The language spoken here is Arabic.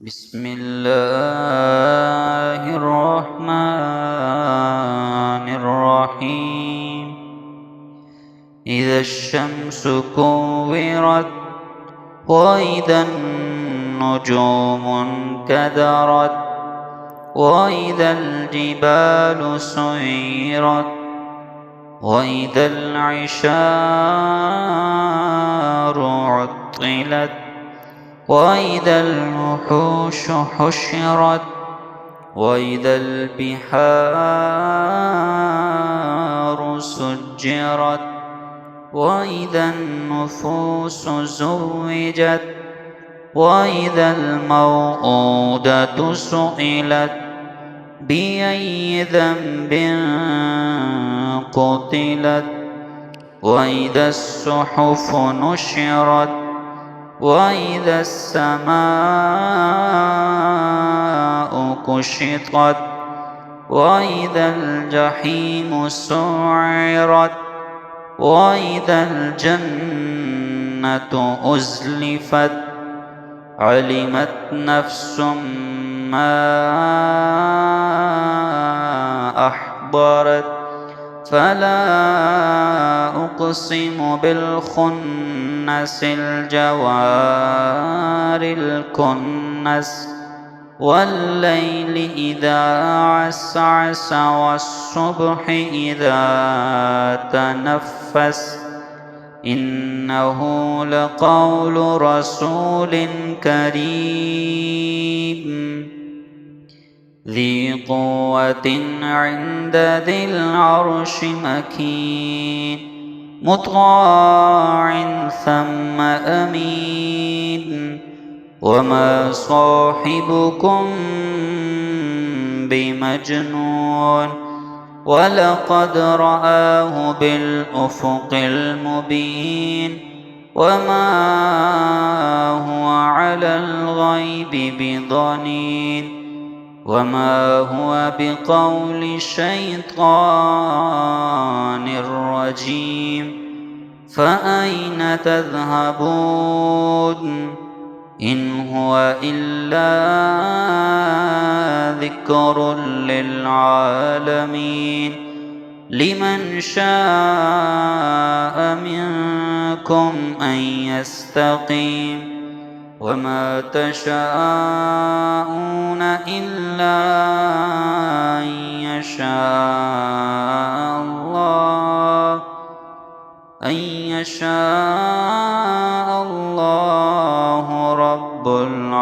بسم الله الرحمن الرحيم. إذا الشمس كورت وإذا النجوم انكدرت وإذا الجبال سيرت وإذا العشار عطلت وإذا الوحوش حشرت وإذا البحار سجرت وإذا النفوس زوجت وإذا الموءودة سئلت بأي ذنب قتلت وإذا الصحف نشرت وإذا السماء كشطت وإذا الجحيم سعرت وإذا الجنة أزلفت علمت نفس ما أحضرت فلا أقسم بالخنس الجوار الكنس والليل إذا عسعس والصبح إذا تنفس إنه لقول رسول كريم ذي قوة عند ذي العرش مكين مطاع ثم أمين وما صاحبكم بمجنون ولقد رآه بالأفق المبين وما هو على الغيب بضنين وما هو بقول شيطان رجيم فأين تذهبون إن هو إلا ذكر للعالمين لمن شاء منكم أن يستقيم وما تشاءون إلا أن يشاء الله رب العالمين.